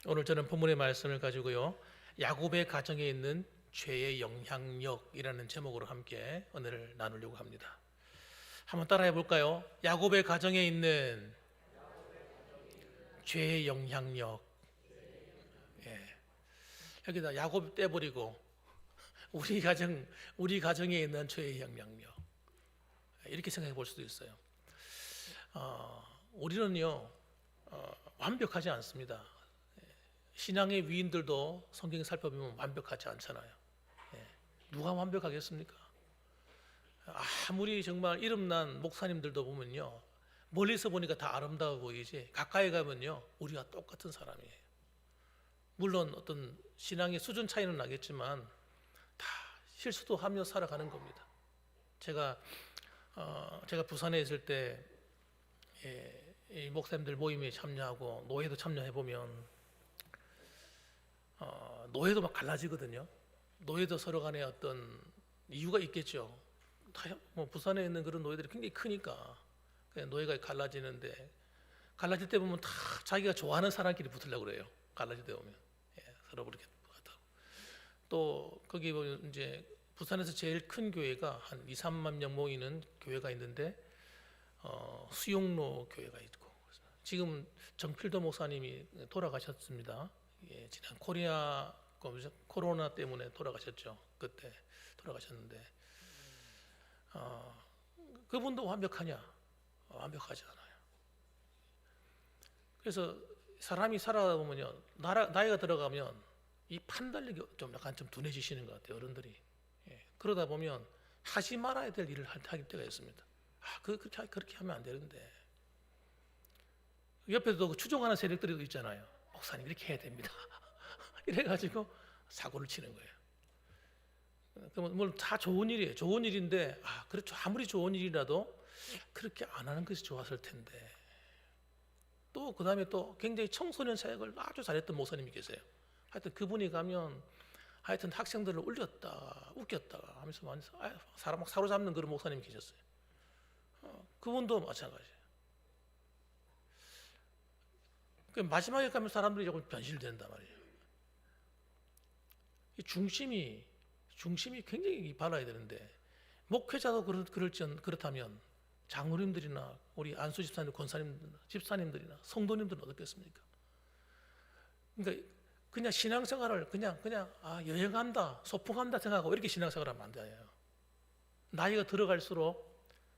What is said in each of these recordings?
오늘 저는 본문의 말씀을 가지고요, 야곱의 가정에 있는 죄의 영향력이라는 제목으로 함께 은혜를 나누려고 합니다. 한번 따라해 볼까요? 야곱의 가정에 있는 죄의 영향력. 예. 여기다 야곱 떼버리고 우리 가정에 있는 죄의 영향력, 이렇게 생각해 볼 수도 있어요. 우리는요, 완벽하지 않습니다. 신앙의 위인들도 성경 살펴보면 완벽하지 않잖아요. 누가 완벽하겠습니까? 아무리 정말 이름난 목사님들도 보면요, 멀리서 보니까 다 아름다워 보이지 가까이 가면요, 우리가 똑같은 사람이에요. 물론 어떤 신앙의 수준 차이는 나겠지만 다 실수도 하며 살아가는 겁니다. 제가 부산에 있을 때 이 목사님들 모임에 참여하고 노회도 참여해 보면 노회도 막 갈라지거든요. 노회도 서로 간에 어떤 이유가 있겠죠. 뭐 부산에 있는 그런 노예들이 굉장히 크니까 노예가 갈라지는데, 갈라질 때 보면 다 자기가 좋아하는 사람끼리 붙으려고 그래요. 갈라질 때 보면 서로 그렇게 하다고. 또 거기 보면 이제 부산에서 제일 큰 교회가 한 2, 3만 명 모이는 교회가 있는데 수용로 교회가 있고, 지금 정필도 목사님이 돌아가셨습니다. 지난 코로나 때문에 돌아가셨죠. 그때 돌아가셨는데 그분도 완벽하냐? 완벽하지 않아요. 그래서 사람이 살아가다 보면요, 나이가 들어가면 이 판단력이 좀 약간 좀 둔해지시는 것 같아요, 어른들이. 그러다 보면 하지 말아야 될 일을 할 때가 있습니다. 그렇게 하면 안 되는데, 옆에도 추종하는 세력들이 있잖아요. 목사님 이렇게 해야 됩니다. 이래가지고 사고를 치는 거예요. 그러면 물론 다 좋은 일이에요. 좋은 일인데, 그렇죠. 아무리 좋은 일이라도 그렇게 안 하는 것이 좋았을 텐데. 또 그 다음에 또 굉장히 청소년 사역을 아주 잘했던 목사님이 계세요. 하여튼 그분이 가면 하여튼 학생들을 울렸다 웃겼다 하면서 많이 사람 막 사로잡는 그런 목사님이 계셨어요. 그분도 마찬가지예요. 마지막에 가면 사람들이 조금 변질된단 말이에요. 이 중심이 굉장히 바라야 되는데, 목회자도 그렇다면 장로님들이나 우리 안수 집사님, 권사님, 집사님들이나 성도님들은 어떻겠습니까? 그러니까 그냥 신앙생활을 그냥 여행한다, 소풍한다 생각하고 이렇게 신앙생활하면 안 돼요. 나이가 들어갈수록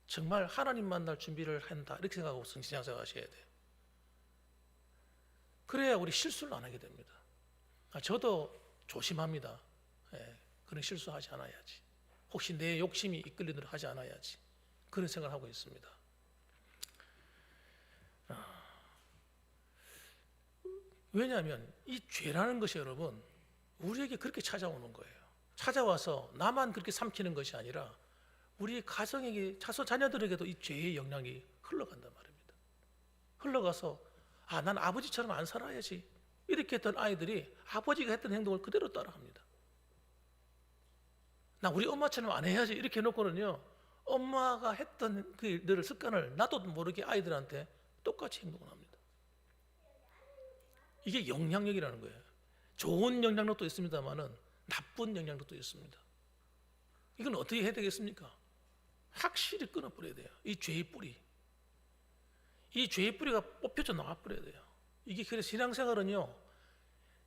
정말 하나님 만날 준비를 한다 이렇게 생각하고 신앙생활 하셔야 돼요. 그래야 우리 실수를 안 하게 됩니다. 저도 조심합니다. 그런 실수하지 않아야지. 혹시 내 욕심이 이끌리는 대로 하지 않아야지. 그런 생각을 하고 있습니다. 왜냐하면 이 죄라는 것이 여러분 우리에게 그렇게 찾아오는 거예요. 찾아와서 나만 그렇게 삼키는 것이 아니라 우리 가정에게, 자녀들에게도 이 죄의 영향이 흘러간단 말입니다. 흘러가서 난 아버지처럼 안 살아야지 이렇게 했던 아이들이 아버지가 했던 행동을 그대로 따라합니다. 나 우리 엄마처럼 안 해야지 이렇게 해놓고는요, 엄마가 했던 그 일들을, 습관을 나도 모르게 아이들한테 똑같이 행동을 합니다. 이게 영향력이라는 거예요. 좋은 영향력도 있습니다만은 나쁜 영향력도 있습니다. 이건 어떻게 해야 되겠습니까? 확실히 끊어버려야 돼요. 이 죄의 뿌리. 이 죄의 뿌리가 뽑혀져 나와버려야 돼요. 이게 그래서 신앙생활은요,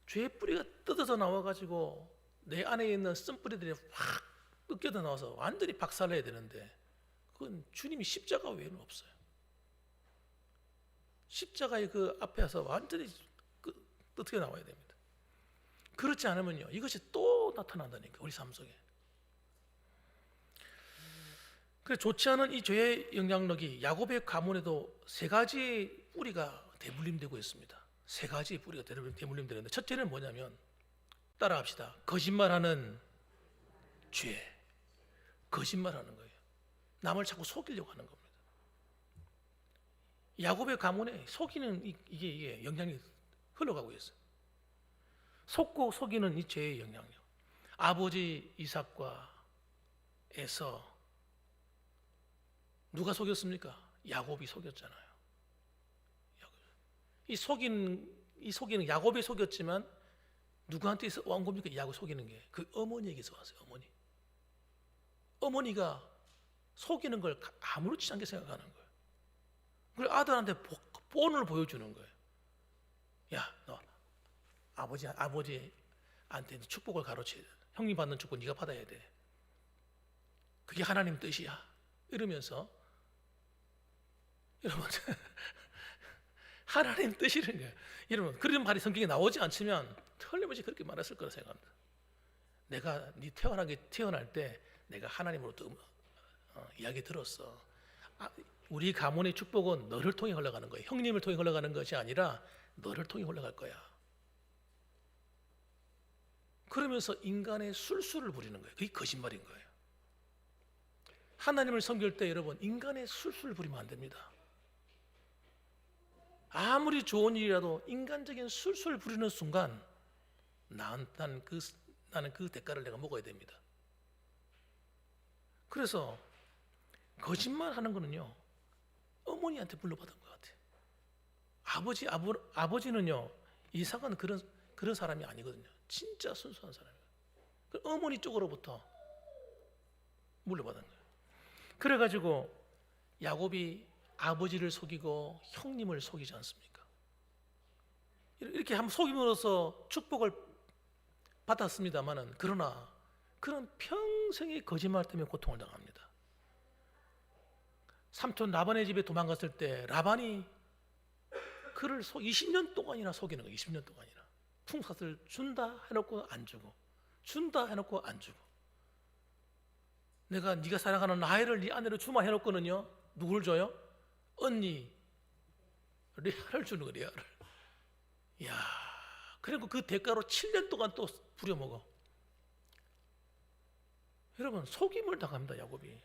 죄의 뿌리가 뜯어져 나와가지고 내 안에 있는 쓴뿌리들이 확 뜯겨져 나와서 완전히 박살내야 되는데, 그건 주님이 십자가 외에는 없어요. 십자가의 그 앞에서 완전히 뜯겨 나와야 됩니다. 그렇지 않으면요, 이것이 또 나타난다니까, 우리 삶 속에. 그래서 좋지 않은 이 죄의 영향력이 야곱의 가문에도 세 가지 뿌리가 대물림되고 있습니다. 세 가지 뿌리가 대물림되는데, 첫째는 뭐냐면, 따라합시다. 거짓말하는 죄. 거짓말하는 거예요. 남을 자꾸 속이려고 하는 겁니다. 야곱의 가문에 속이는 이게 영향이 흘러가고 있어요. 속고 속이는 이 죄의 영향력. 아버지 이삭과 에서 누가 속였습니까? 야곱이 속였잖아요. 이 속인 이 속이는 야곱이 속였지만 누구한테서 온 겁니까? 야곱 속이는 게 그 어머니에게서 왔어요. 어머니가 속이는 걸 아무렇지 않게 생각하는 거예요. 그리고 아들한테 본을 보여주는 거예요. 야, 너 아버지한테 축복을 가로채야 돼. 형님 받는 축복 네가 받아야 돼. 그게 하나님 뜻이야. 이러면서 여러분 하나님 뜻이라는 거예요. 여러분 그런 말이 성경에 나오지 않으면 틀림없이 그렇게 말했을 거라 생각합니다. 내가 네 태어날 때 내가 하나님으로부터 이야기 들었어. 우리 가문의 축복은 너를 통해 흘러가는 거야. 형님을 통해 흘러가는 것이 아니라 너를 통해 흘러갈 거야. 그러면서 인간의 술수를 부리는 거예요. 그게 거짓말인 거예요. 하나님을 섬길 때 여러분 인간의 술수를 부리면 안 됩니다. 아무리 좋은 일이라도 인간적인 술수를 부리는 순간 나는 그 대가를 내가 먹어야 됩니다. 그래서 거짓말하는 거는요 어머니한테 물려받은 것 같아요. 아버지는요 이상한 그런 사람이 아니거든요. 진짜 순수한 사람이에요. 어머니 쪽으로부터 물려받은 거예요. 그래가지고 야곱이 아버지를 속이고 형님을 속이지 않습니까? 이렇게 한번 속임으로써 축복을 받았습니다마는 그러나 그는 평생의 거짓말 때문에 고통을 당합니다. 삼촌 라반의 집에 도망갔을 때 라반이 그를 20년 동안이나 속이는 거예요. 20년 동안이나 품삯을 준다 해놓고 안 주고 준다 해놓고 안 주고 내가 네가 사랑하는 라헬을 네 아내로 주마 해놓고는요 누구를 줘요? 언니 레아를 주는 거예요. 레아를. 이야, 그리고 그 대가로 7년 동안 또 부려먹어. 여러분 속임을 당합니다 야곱이.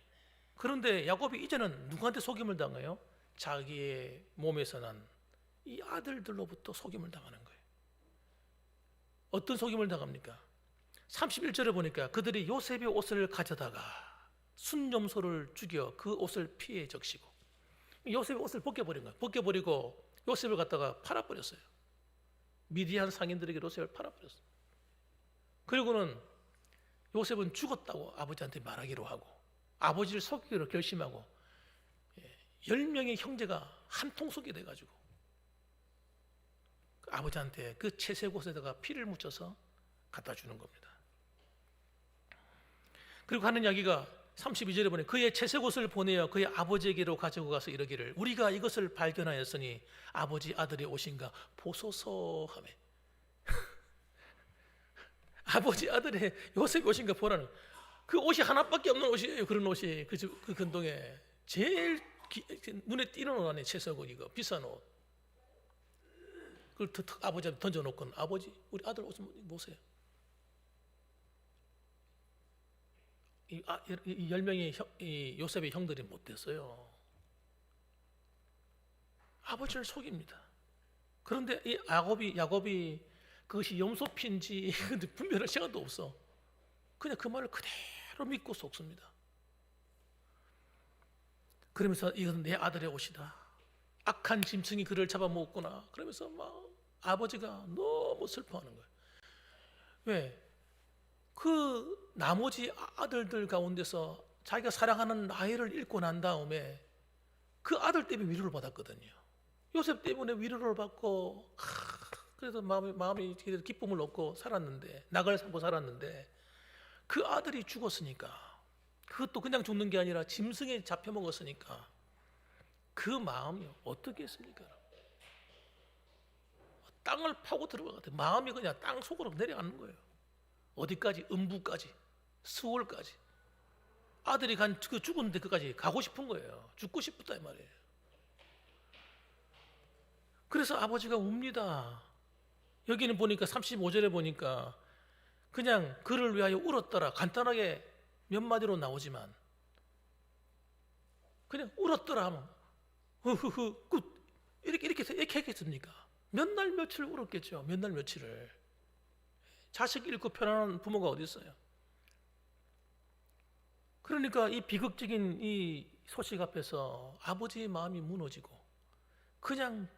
그런데 야곱이 이제는 누구한테 속임을 당해요? 자기의 몸에서 난 이 아들들로부터 속임을 당하는 거예요. 어떤 속임을 당합니까? 31절에 보니까 그들이 요셉의 옷을 가져다가 순염소를 죽여 그 옷을 피에 적시고 요셉의 옷을 벗겨버린 거예요. 벗겨버리고 요셉을 갖다가 팔아버렸어요. 미디안 상인들에게 요셉을 팔아버렸어요. 그리고는 요셉은 죽었다고 아버지한테 말하기로 하고 아버지를 속이기로 결심하고 10명의 형제가 한 통속이 돼가지고 아버지한테 그 채색옷에다가 피를 묻혀서 갖다 주는 겁니다. 그리고 하는 이야기가 32절에 보니 그의 채색옷을 보내어 그의 아버지에게로 가지고 가서 이르기를 우리가 이것을 발견하였으니 아버지 아들이 오신가 보소서 하며 아버지 아들의 요셉이 오신가 보라는 그 옷이 하나밖에 없는 옷이에요. 그런 옷이 그 근동에 제일 눈에 띄는 옷 아니에요. 채색옷 이거 비싼 옷. 그걸 아버지한테 던져놓고는 아버지 우리 아들 옷 좀 보세요. 이 10명의 요셉의 형들이 못 됐어요. 아버지를 속입니다. 그런데 이 야곱이 그것이 염소피인지 분별할 시간도 없어. 그냥 그 말을 그대로 믿고 속습니다. 그러면서 이건 내 아들의 옷이다. 악한 짐승이 그를 잡아먹었구나. 그러면서 막 아버지가 너무 슬퍼하는 거예요. 왜? 그 나머지 아들들 가운데서 자기가 사랑하는 라헬을 잃고 난 다음에 그 아들 때문에 위로를 받았거든요. 요셉 때문에 위로를 받고 그래서 마음이 기쁨을 얻고 살았는데 낙을 삼고 살았는데 그 아들이 죽었으니까 그것도 그냥 죽는 게 아니라 짐승에 잡혀 먹었으니까 그 마음이 어떻게 했습니까? 땅을 파고 들어가거든. 마음이 그냥 땅 속으로 내려가는 거예요. 어디까지? 음부까지, 스월까지. 아들이 그 죽은 데까지 가고 싶은 거예요. 죽고 싶었다 이 말이에요. 그래서 아버지가 웁니다. 여기는 보니까 35절에 보니까 그냥 그를 위하여 울었더라. 간단하게 몇 마디로 나오지만 그냥 울었더라 하면 흐흐흐 굿 이렇게 했겠습니까? 몇 날 며칠 울었겠죠. 몇 날 며칠을. 자식 잃고 편안한 부모가 어디 있어요? 그러니까 이 비극적인 이 소식 앞에서 아버지의 마음이 무너지고 그냥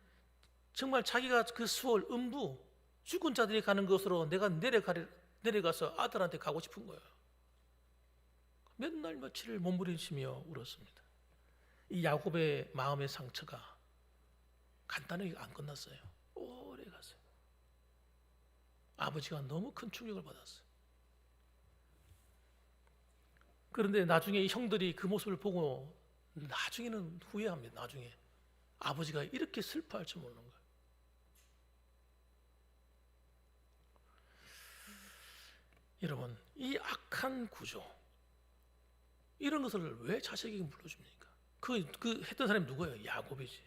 정말 자기가 그 수월 음부 죽은 자들이 가는 곳으로 내가 내려가서 아들한테 가고 싶은 거예요. 몇 날 며칠을 몸부림치며 울었습니다. 이 야곱의 마음의 상처가 간단하게 안 끝났어요. 오래 갔어요. 아버지가 너무 큰 충격을 받았어요. 그런데 나중에 이 형들이 그 모습을 보고 나중에는 후회합니다. 나중에 아버지가 이렇게 슬퍼할 줄 모르는 거예요. 여러분, 이 악한 구조, 이런 것을 왜 자식에게 물려줍니까? 그 했던 사람이 누구예요? 야곱이지.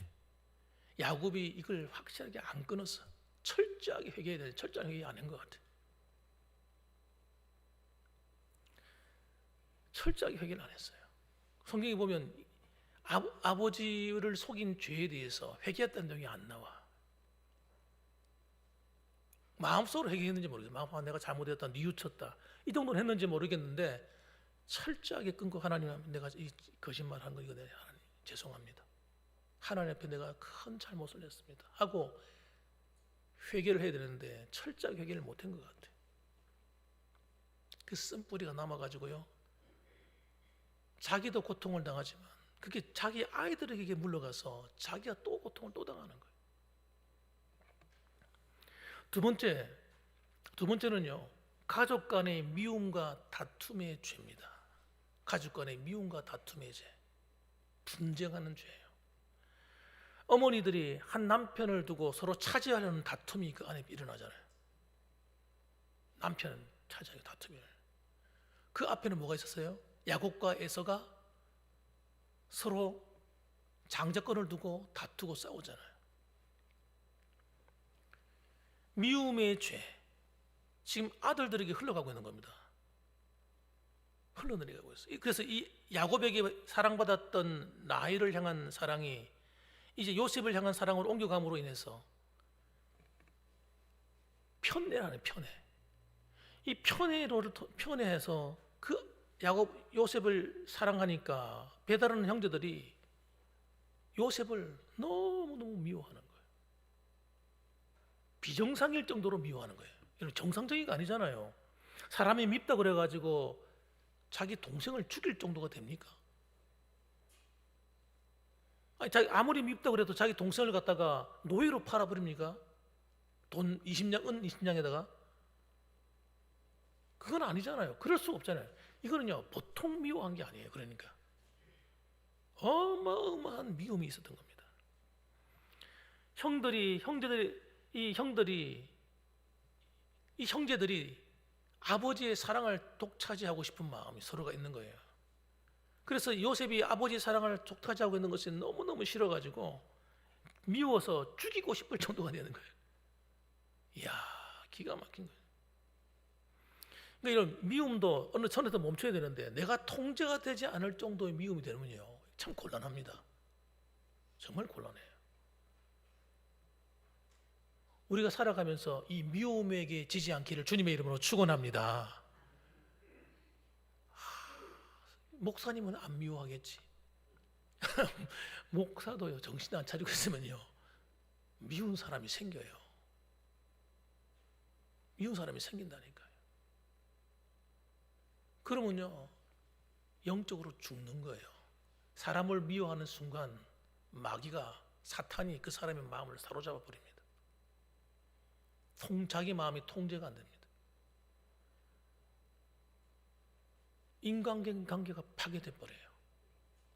야곱이 이걸 확실하게 안 끊었어. 철저하게 회개해야 돼. 철저하게 회개 안 한 것 같아. 철저하게 회개를 안 했어요. 성경에 보면 아버지를 속인 죄에 대해서 회개했다는 내용이 안 나와. 마음속으로 회개했는지 모르겠어요. 마음 내가 잘못했다, 뉘우쳤다, 이 정도는 했는지 모르겠는데 철저하게 끊고 하나님, 내가 이 거짓말한 거 이거 내가 하나님 죄송합니다. 하나님 앞에 내가 큰 잘못을 했습니다 하고 회개를 해야 되는데 철저하게 회개를 못한 것 같아요. 그 쓴뿌리가 남아가지고요, 자기도 고통을 당하지만 그게 자기 아이들에게 물러가서 자기가 또 고통을 또 당하는 거예요. 두 번째는요, 가족 간의 미움과 다툼의 죄입니다. 가족 간의 미움과 다툼의 죄, 분쟁하는 죄예요. 어머니들이 한 남편을 두고 서로 차지하려는 다툼이 그 안에 일어나잖아요. 남편은 차지하는 다툼이 일어나요. 그 앞에는 뭐가 있었어요? 야곱과 에서가 서로 장자권을 두고 다투고 싸우잖아요. 미움의 죄, 지금 아들들에게 흘러가고 있는 겁니다. 흘러내려가고 있어요. 그래서 이 야곱에게 사랑받았던 라헬을 향한 사랑이 이제 요셉을 향한 사랑으로 옮겨감으로 인해서 편애라는 편애. 이 편애해서 그 요셉을 사랑하니까 배다른 형제들이 요셉을 너무너무 미워하는 거예요. 비정상일 정도로 미워하는 거예요. 여러분, 정상적인 거 아니잖아요. 사람이 밉다 그래가지고 자기 동생을 죽일 정도가 됩니까? 아무리 밉다 그래도 자기 동생을 갖다가 노예로 팔아버립니까? 돈 20냥, 은 20냥에다가? 그건 아니잖아요. 그럴 수가 없잖아요. 이거는요, 보통 미워한 게 아니에요. 그러니까 어마어마한 미움이 있었던 겁니다. 이 형제들이 아버지의 사랑을 독차지하고 싶은 마음이 서로가 있는 거예요. 그래서 요셉이 아버지의 사랑을 독차지하고 있는 것이 너무너무 싫어가지고 미워서 죽이고 싶을 정도가 되는 거예요. 이야, 기가 막힌 거예요. 그러니까 이런 미움도 어느 선에서 멈춰야 되는데 내가 통제가 되지 않을 정도의 미움이 되면요, 참 곤란합니다. 정말 곤란해요. 우리가 살아가면서 이 미움에게 지지 않기를 주님의 이름으로 축원합니다. 목사님은 안 미워하겠지. 목사도요, 정신 안 차리고 있으면요, 미운 사람이 생겨요. 미운 사람이 생긴다니까요. 그러면요, 영적으로 죽는 거예요. 사람을 미워하는 순간 마귀가, 사탄이 그 사람의 마음을 사로잡아 버립니다. 자기 마음이 통제가 안 됩니다. 인간관계가 파괴돼 버려요.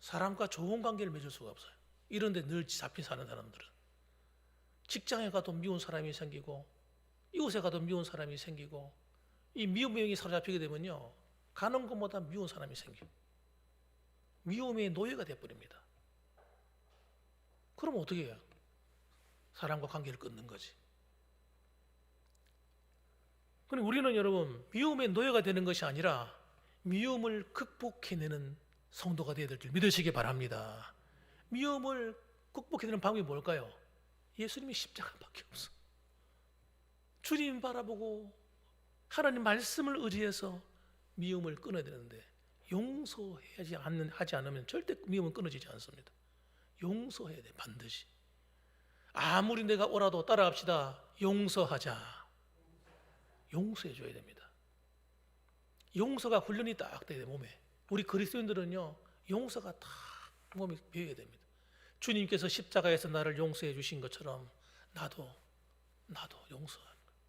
사람과 좋은 관계를 맺을 수가 없어요. 이런 데 늘 잡혀 사는 사람들은 직장에 가도 미운 사람이 생기고 이웃에 가도 미운 사람이 생기고, 이 미움의 영이 사로잡히게 되면요, 가는 것보다 미운 사람이 생겨요. 미움의 노예가 되어버립니다. 그럼 어떻게 해요? 사람과 관계를 끊는 거지. 그럼 우리는 여러분, 미움의 노예가 되는 것이 아니라 미움을 극복해내는 성도가 되어야 될 줄 믿으시기 바랍니다. 미움을 극복해내는 방법이 뭘까요? 예수님의 십자가밖에 없어. 주님 바라보고 하나님 말씀을 의지해서 미움을 끊어야 되는데, 용서하지 않으면 절대 미움은 끊어지지 않습니다. 용서해야 돼, 반드시. 아무리 내가 오라도 따라합시다. 용서하자. 용서해줘야 됩니다. 용서가 훈련이 딱 돼야 돼, 몸에. 우리 그리스도인들은요, 용서가 딱 몸에 배어야 됩니다. 주님께서 십자가에서 나를 용서해 주신 것처럼 나도 용서하는 거예요.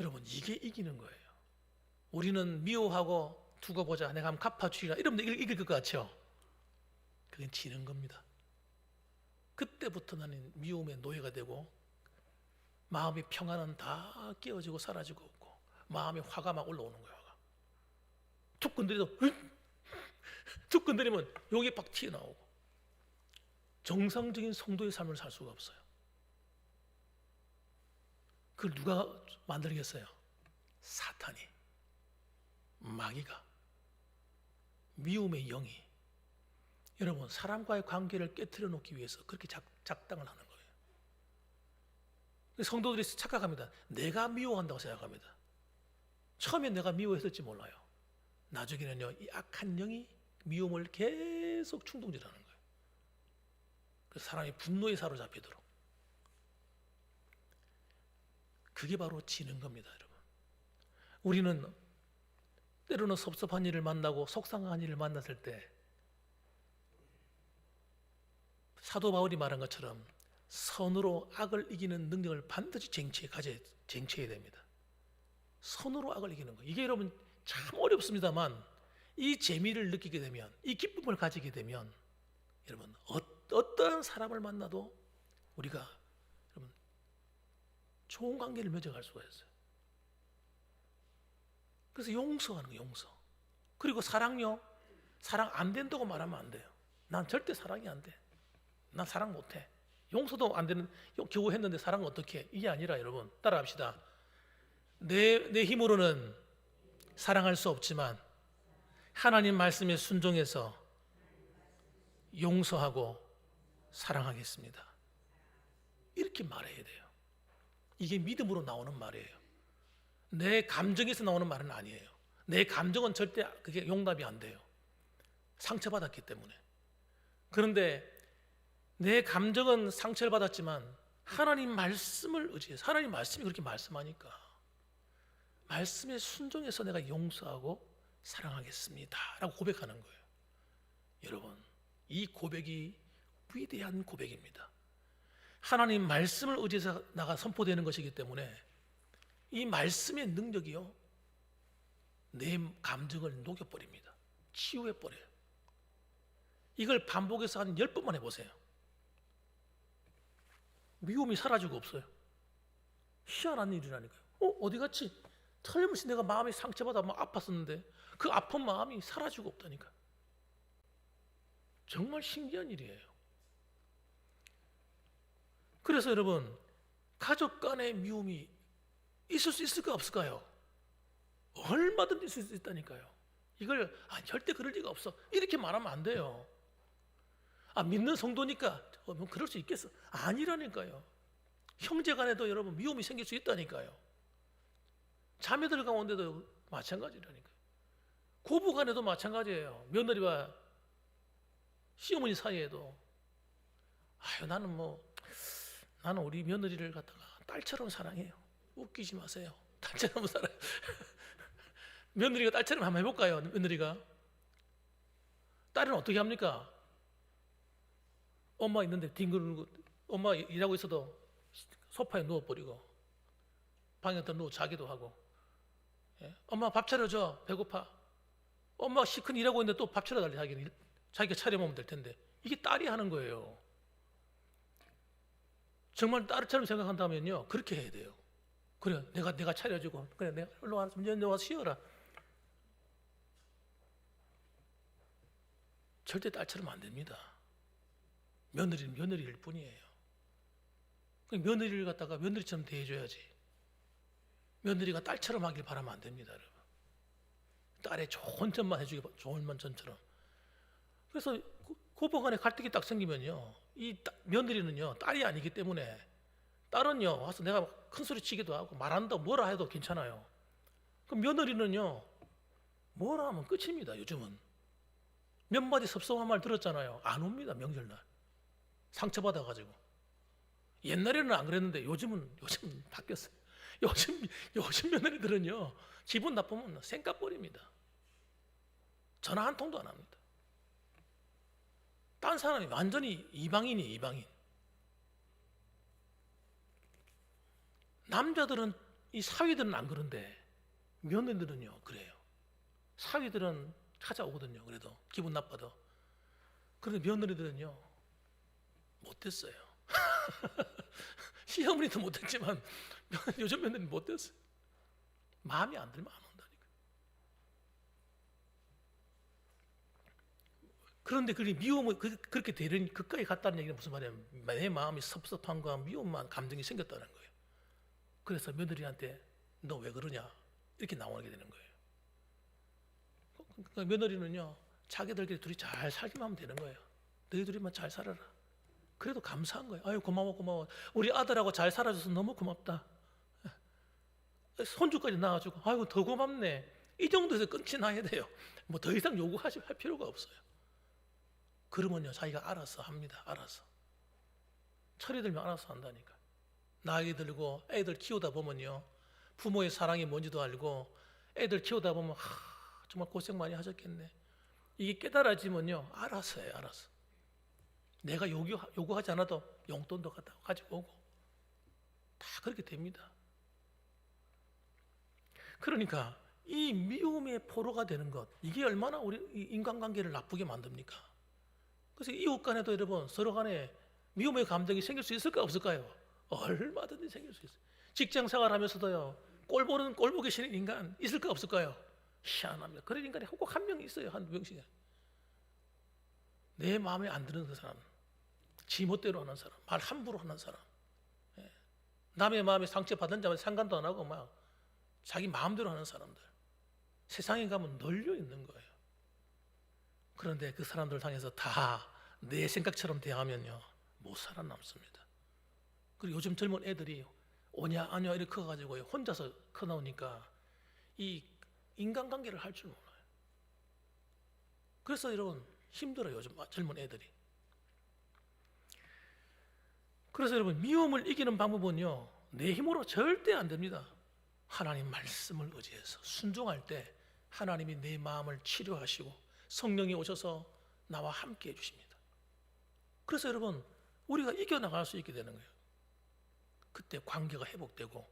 여러분, 이게 이기는 거예요. 우리는 미워하고 두고 보자, 내가 한번 갚아주리라 이러면 이길 것 같죠? 그건 지는 겁니다. 그때부터 나는 미움의 노예가 되고 마음의 평안은 다 깨어지고 사라지고 없고 마음에 화가 막 올라오는 거예요. 화가. 툭 건드려도 툭 건드리면 욕이 팍 튀어나오고 정상적인 성도의 삶을 살 수가 없어요. 그걸 누가 만들겠어요? 사탄이, 마귀가, 미움의 영이 여러분 사람과의 관계를 깨트려 놓기 위해서 그렇게 작당을 하는 거예요. 성도들이 착각합니다. 내가 미워한다고 생각합니다. 처음엔 내가 미워했을지 몰라요. 나중에는요, 이 악한 영이 미움을 계속 충동질하는 거예요. 그래서 사람이 분노에 사로잡히도록. 그게 바로 지는 겁니다, 여러분. 우리는 때로는 섭섭한 일을 만나고 속상한 일을 만났을 때 사도 바울이 말한 것처럼 선으로 악을 이기는 능력을 반드시 쟁취해야 됩니다. 선으로 악을 이기는 거예요. 이게 여러분 참 어렵습니다만 이 재미를 느끼게 되면, 이 기쁨을 가지게 되면 여러분 어떠한 사람을 만나도 우리가 여러분 좋은 관계를 맺어갈 수가 있어요. 그래서 용서하는 거예요. 용서. 그리고 사랑요, 사랑 안 된다고 말하면 안 돼요. 난 절대 사랑이 안 돼. 난 사랑 못해. 용서도 안 되는, 겨우 했는데 사랑은 어떻게 해? 이게 아니라 여러분 따라합시다. 내 힘으로는 사랑할 수 없지만 하나님 말씀에 순종해서 용서하고 사랑하겠습니다. 이렇게 말해야 돼요. 이게 믿음으로 나오는 말이에요. 내 감정에서 나오는 말은 아니에요. 내 감정은 절대 그게 용납이 안 돼요. 상처받았기 때문에. 그런데 내 감정은 상처를 받았지만 하나님 말씀을 의지해서, 하나님 말씀이 그렇게 말씀하니까 말씀에 순종해서 내가 용서하고 사랑하겠습니다 라고 고백하는 거예요. 여러분, 이 고백이 위대한 고백입니다. 하나님 말씀을 의지해서 나가 선포되는 것이기 때문에 이 말씀의 능력이요, 내 감정을 녹여버립니다. 치유해버려요. 이걸 반복해서 한 10번만 해보세요. 미움이 사라지고 없어요. 희한한 일이라니까요. 어디 갔지? 틀림없이 내가 마음이 상처받아 막 아팠었는데 그 아픈 마음이 사라지고 없다니까. 정말 신기한 일이에요. 그래서 여러분, 가족 간의 미움이 있을 수 있을까 없을까요? 얼마든지 있을 수 있다니까요. 이걸 절대 그럴 리가 없어 이렇게 말하면 안 돼요. 믿는 성도니까 뭐 그럴 수 있겠어. 아니라니까요. 형제 간에도 여러분 미움이 생길 수 있다니까요. 자매들 가운데도 마찬가지라니까요. 고부 간에도 마찬가지예요. 며느리와 시어머니 사이에도 나는 우리 며느리를 갖다가 딸처럼 사랑해요. 웃기지 마세요. 딸처럼 사랑해요. 며느리가 딸처럼 한번 해볼까요? 며느리가 딸은 어떻게 합니까? 엄마 있는데 뒹굴고 엄마 일하고 있어도 소파에 누워버리고 방에다 누워 자기도 하고, 엄마 밥 차려줘, 배고파. 엄마 시큰 일하고 있는데 또 밥 차려달래. 자기가 차려 먹으면 될 텐데. 이게 딸이 하는 거예요. 정말 딸처럼 생각한다면요, 그렇게 해야 돼요. 그래, 내가 차려주고, 그래, 내가 일로 와서 쉬어라. 절대 딸처럼 안 됩니다. 며느리는 며느리일 뿐이에요. 며느리를 갖다가 며느리처럼 대해줘야지. 며느리가 딸처럼 하길 바라면 안 됩니다, 여러분. 딸의 좋은 점만 해주기, 좋은 점처럼. 그래서 고부간에 갈등이 딱 생기면요, 이 며느리는요, 딸이 아니기 때문에 딸은요, 와서 내가 큰 소리 치기도 하고 말한다 뭐라 해도 괜찮아요. 그럼 며느리는요, 뭐라 하면 끝입니다. 요즘은 몇 마디 섭섭한 말 들었잖아요. 안 옵니다, 명절날. 상처받아가지고. 옛날에는 안 그랬는데 요즘 바뀌었어요. 요즘 며느리들은요, 기분 나쁘면 쌩까 버립니다. 전화 한 통도 안 합니다. 딴 사람이 완전히 이방인이에요, 이방인. 남자들은, 이 사위들은 안 그런데 며느리들은요 그래요. 사위들은 찾아오거든요. 그래도 기분 나빠도. 그런데 며느리들은요 못됐어요. 시어머니도 못했지만 요즘 며느리는 못됐어요. 마음에 안 들면 안 온다니까. 그런데 미움을 그렇게 되는 그까지 갔다는 얘기는 무슨 말이에요? 내 마음이 섭섭함과 미움만 감정이 생겼다는 거예요. 그래서 며느리한테 너 왜 그러냐 이렇게 나오게 되는 거예요. 그러니까 며느리는요 자기들끼리 둘이 잘 살기만 하면 되는 거예요. 너희 둘이만 잘 살아라. 그래도 감사한 거예요. 아유 고마워. 우리 아들하고 잘 살아줘서 너무 고맙다. 손주까지 낳아주고 아이고 더 고맙네. 이 정도에서 끝이 나야 돼요. 뭐 더 이상 할 필요가 없어요. 그러면요 자기가 알아서 합니다. 알아서. 철이 들면 알아서 한다니까. 나이 들고 애들 키우다 보면요 부모의 사랑이 뭔지도 알고 애들 키우다 보면 정말 고생 많이 하셨겠네. 이게 깨달아지면요 알아서 해요. 알아서. 내가 요구하지 않아도 용돈도 가지고 오고 다 그렇게 됩니다. 그러니까 이 미움의 포로가 되는 것, 이게 얼마나 우리 인간관계를 나쁘게 만듭니까? 그래서 이웃 간에도 여러분 서로 간에 미움의 감정이 생길 수 있을까 없을까요? 얼마든지 생길 수 있어요. 직장 생활하면서도요 꼴 보기 싫은 인간 있을까 없을까요? 희한합니다. 그런 인간이 꼭 한 명 있어요. 한 명씩. 내 마음에 안 드는 그 사람, 지멋대로 하는 사람, 말 함부로 하는 사람, 남의 마음에 상처받은 자만 상관도 안 하고 막 자기 마음대로 하는 사람들, 세상에 가면 널려 있는 거예요. 그런데 그 사람들 향해서 다 내 생각처럼 대하면요 못 살아남습니다. 그리고 요즘 젊은 애들이 오냐 아냐 이렇게 커가지고 혼자서 커나오니까 이 인간관계를 할 줄 몰라요. 그래서 여러분 힘들어요 요즘 젊은 애들이. 그래서 여러분 미움을 이기는 방법은요 내 힘으로 절대 안 됩니다. 하나님 말씀을 의지해서 순종할 때 하나님이 내 마음을 치료하시고 성령이 오셔서 나와 함께 해주십니다. 그래서 여러분 우리가 이겨나갈 수 있게 되는 거예요. 그때 관계가 회복되고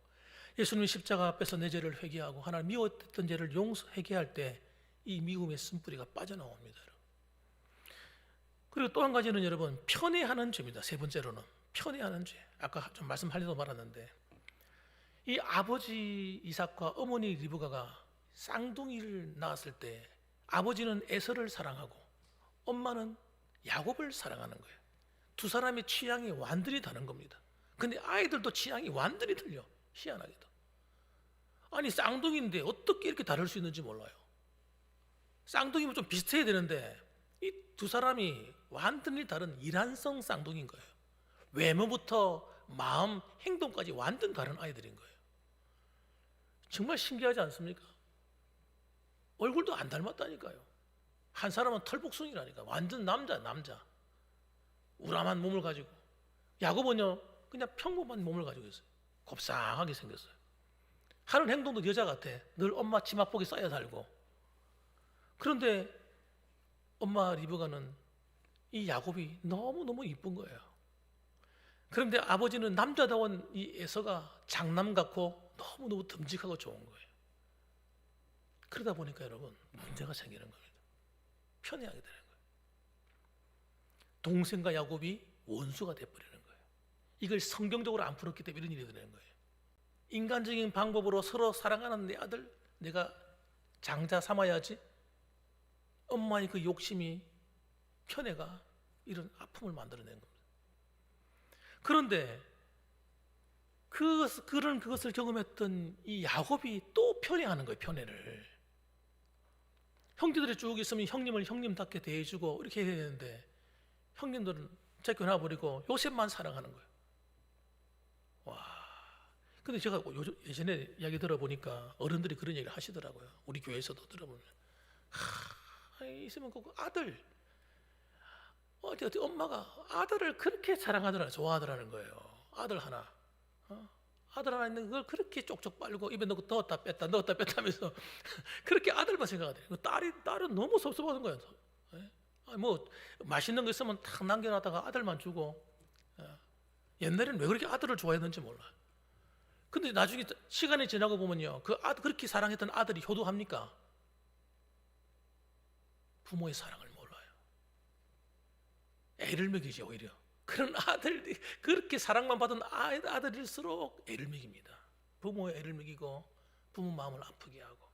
예수님이 십자가 앞에서 내 죄를 회개하고 하나님 미워했던 죄를 회개할 때 이 미움의 쓴뿌리가 빠져나옵니다. 그리고 또 한 가지는 여러분 편애하는 죄입니다. 세 번째로는 편애하는 죄. 아까 좀 말씀하려고 말았는데 이 아버지 이삭과 어머니 리브가가 쌍둥이를 낳았을 때 아버지는 에서를 사랑하고 엄마는 야곱을 사랑하는 거예요. 두 사람의 취향이 완전히 다른 겁니다. 근데 아이들도 취향이 완전히 틀려. 희한하게도. 아니 쌍둥이인데 어떻게 이렇게 다를 수 있는지 몰라요. 쌍둥이면 좀 비슷해야 되는데 이 두 사람이 완전히 다른 이란성 쌍둥이인 거예요. 외모부터 마음, 행동까지 완전 다른 아이들인 거예요. 정말 신기하지 않습니까? 얼굴도 안 닮았다니까요. 한 사람은 털복숭이라니까. 완전 남자. 우람한 몸을 가지고. 야곱은요 그냥 평범한 몸을 가지고 있어요. 곱상하게 생겼어요. 하는 행동도 여자 같아. 늘 엄마 치맛복이 쌓여 살고. 그런데 엄마 리브가는 이 야곱이 너무너무 이쁜 거예요. 그런데 아버지는 남자다운 이 에서가 장남 같고 너무너무 듬직하고 좋은 거예요. 그러다 보니까 여러분 문제가 생기는 겁니다. 편애하게 되는 거예요. 동생과 야곱이 원수가 돼버리는 거예요. 이걸 성경적으로 안 풀었기 때문에 이런 일이 되는 거예요. 인간적인 방법으로 서로 사랑하는 내 아들 내가 장자 삼아야지. 엄마의 그 욕심이 편애가 이런 아픔을 만들어낸 겁니다. 그런데 그것을 경험했던 이 야곱이 또 편애하는 거예요. 편애를. 형제들이 쭉 있으면 형님을 형님답게 대해주고 이렇게 해야 되는데 형님들은 쫓겨나버리고 요셉만 사랑하는 거예요. 와. 근데 제가 예전에 이야기 들어보니까 어른들이 그런 얘기를 하시더라고요. 우리 교회에서도 들어보면 있으면 그 아들 어디 엄마가 아들을 그렇게 사랑하더라, 좋아하더라는 거예요. 아들 하나, 아들 하나 있는 걸 그렇게 쪽쪽 빨고 입에 넣고 넣었다 뺐다 넣었다 뺐다 하면서 그렇게 아들만 생각하더래요. 딸은 너무 섭섭하는 거예요. 예? 뭐 맛있는 거 있으면 탁 남겨놨다가 아들만 주고. 옛날에는 왜 그렇게 아들을 좋아했는지 몰라요. 근데 나중에 시간이 지나고 보면요, 그렇게 사랑했던 아들이 효도합니까? 부모의 사랑을 몰라요. 애를 먹이죠, 오히려. 그런 아들, 그렇게 사랑만 받은 아들일수록 애를 먹입니다. 부모의 애를 먹이고 부모 마음을 아프게 하고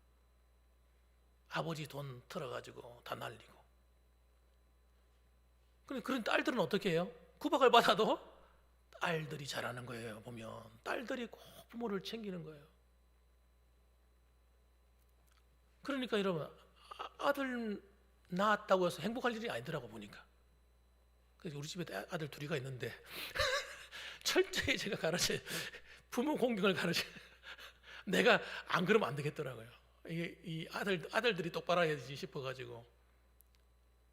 아버지 돈 털어가지고 다 날리고. 그런 딸들은 어떻게 해요? 구박을 받아도 딸들이 잘하는 거예요. 보면 딸들이 꼭 부모를 챙기는 거예요. 그러니까 여러분, 아들 낳았다고 해서 행복할 일이 아니더라고 보니까. 그래서 우리 집에 아들 둘이가 있는데 철저히 제가 가르쳐, 부모 공경을 가르쳐. 내가 안 그러면 안 되겠더라고요. 이게 이 아들들이 똑바로 해야지 싶어가지고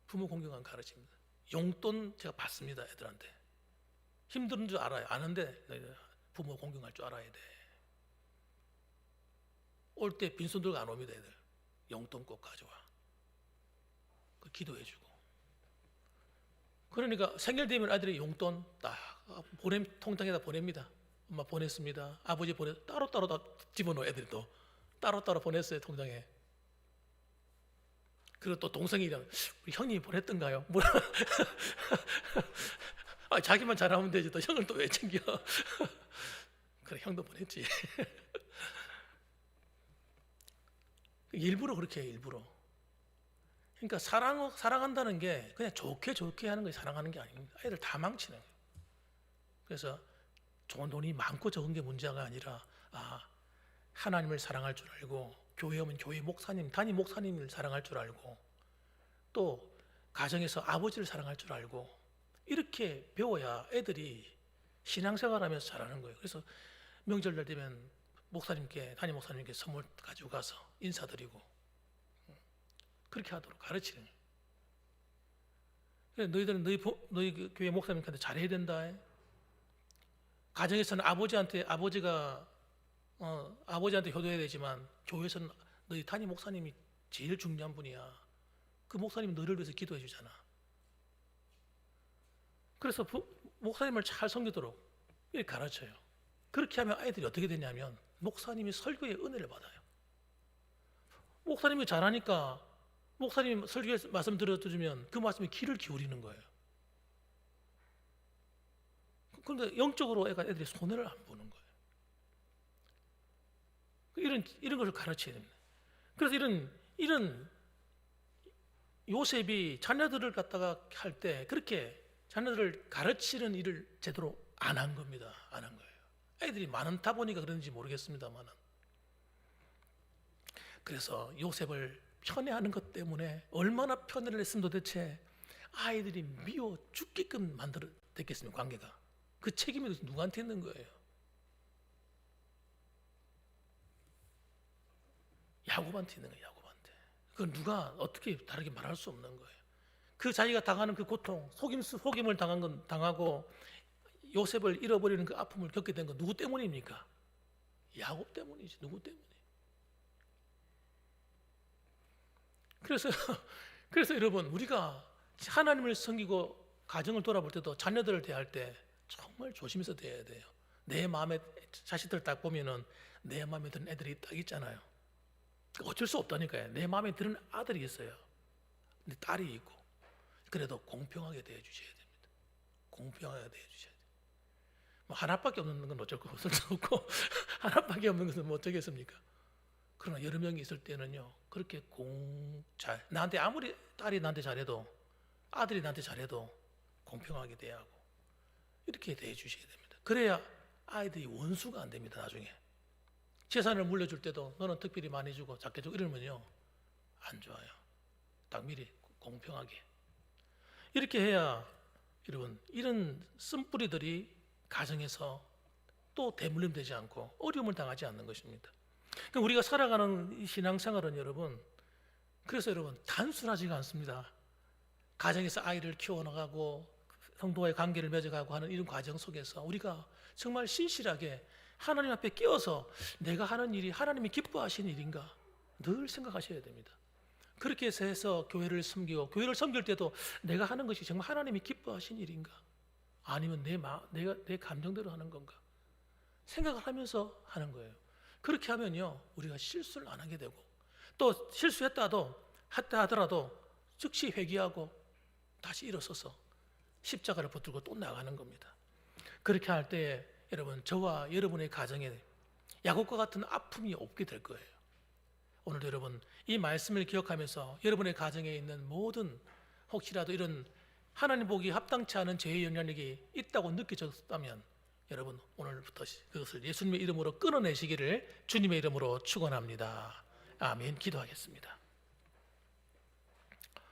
부모 공경을 가르칩니다. 용돈 제가 받습니다, 애들한테. 힘든 줄 알아요. 아는데 부모 공경할 줄 알아야 돼. 올 때 빈손 들고 안 옵니다, 애들. 용돈 꼭 가져와. 기도해주고. 그러니까 생일 되면 아들이 용돈 딱 통장에다 보냅니다. 엄마 보냈습니다. 아버지 따로따로 다 집어넣어. 애들이 또 따로따로 보냈어요, 통장에. 그리고 또 동생이랑 우리 형님이 보냈던가요? 뭐라? 자기만 잘하면 되지 또 형을 또 왜 챙겨? 그래, 형도 보냈지. 일부러 그렇게 해요, 일부러. 그러니까 사랑한다는 게 그냥 좋게 하는 거 사랑하는 게 아닙니다. 애들 다 망치는 거예요. 그래서 좋은 돈이 많고 적은 게 문제가 아니라 하나님을 사랑할 줄 알고, 교회 오면 교회 목사님, 담임 목사님을 사랑할 줄 알고, 또 가정에서 아버지를 사랑할 줄 알고, 이렇게 배워야 애들이 신앙생활하면서 잘하는 거예요. 그래서 명절날 되면 담임 목사님께 선물 가지고 가서 인사드리고 그렇게 하도록 가르치는 거예요. 너희들은 너희 교회 목사님한테 잘해야 된다. 가정에서는 아버지가 아버지한테 효도해야 되지만 교회에서는 너희 담임 목사님이 제일 중요한 분이야. 그 목사님이 너를 위해서 기도해 주잖아. 그래서 목사님을 잘 섬기도록 이렇게 가르쳐요. 그렇게 하면 아이들이 어떻게 되냐면 목사님이 설교의 은혜를 받아요. 목사님이 잘하니까 목사님이 설교에 말씀 들어주면 그 말씀에 귀를 기울이는 거예요. 그런데 영적으로 애들이 손해를 안 보는 거예요. 이런 것을 가르쳐야 됩니다. 그래서 이런 요셉이 자녀들을 갖다가 할 때 그렇게 자녀들을 가르치는 일을 제대로 안 한 겁니다. 안 한 거예요. 애들이 많다 보니까 그런지 모르겠습니다만, 그래서 요셉을 편애하는 것 때문에 얼마나 편애를 했으면 도대체 아이들이 미워 죽게끔 됐겠습니까? 관계가. 그 책임이 누구한테 있는 거예요? 야곱한테 있는 거예요. 야곱한테. 그건 누가 어떻게 다르게 말할 수 없는 거예요. 그 자기가 당하는 그 고통, 속임을 당하고 요셉을 잃어버리는 그 아픔을 겪게 된 건 누구 때문입니까? 야곱 때문이지. 누구 때문에? 그래서 여러분, 우리가 하나님을 섬기고 가정을 돌아볼 때도 자녀들을 대할 때 정말 조심해서 대해야 돼요. 내 마음에 자식들 딱 보면은 내 마음에 드는 애들이 딱 있잖아요. 어쩔 수 없다니까요. 내 마음에 드는 아들이 있어요. 근데 딸이 있고. 그래도 공평하게 대해 주셔야 됩니다. 공평하게 대해 주셔야 돼요. 뭐 하나밖에 없는 건 어쩔 수 없고 하나밖에 없는 것은 뭐 어쩌겠습니까? 그러나 여러 명이 있을 때는요, 그렇게 나한테 아무리 딸이 나한테 잘해도, 아들이 나한테 잘해도 공평하게 대하고 이렇게 대해 주셔야 됩니다. 그래야 아이들이 원수가 안 됩니다. 나중에 재산을 물려줄 때도 너는 특별히 많이 주고 작게 주고 이러면요 안 좋아요. 딱 미리 공평하게 이렇게 해야 여러분, 이런 쓴뿌리들이 가정에서 또 대물림 되지 않고 어려움을 당하지 않는 것입니다. 그러니까 우리가 살아가는 이 신앙생활은 여러분, 그래서 여러분 단순하지가 않습니다. 가정에서 아이를 키워나가고 성도와의 관계를 맺어가고 하는 이런 과정 속에서 우리가 정말 신실하게 하나님 앞에 끼어서 내가 하는 일이 하나님이 기뻐하시는 일인가 늘 생각하셔야 됩니다. 그렇게 해서 교회를 섬기고 교회를 섬길 때도 내가 하는 것이 정말 하나님이 기뻐하시는 일인가 아니면 내 감정대로 하는 건가 생각을 하면서 하는 거예요. 그렇게 하면요 우리가 실수를 안 하게 되고 또 실수했다 하더라도 즉시 회개하고 다시 일어서서 십자가를 붙들고 또 나가는 겁니다. 그렇게 할 때에 여러분 저와 여러분의 가정에 야곱과 같은 아픔이 없게 될 거예요. 오늘도 여러분 이 말씀을 기억하면서 여러분의 가정에 있는 모든 혹시라도 이런 하나님 보기 합당치 않은 죄의 영향력이 있다고 느껴졌다면 여러분 오늘부터 그것을 예수님의 이름으로 끊어내시기를 주님의 이름으로 축원합니다. 아멘. 기도하겠습니다.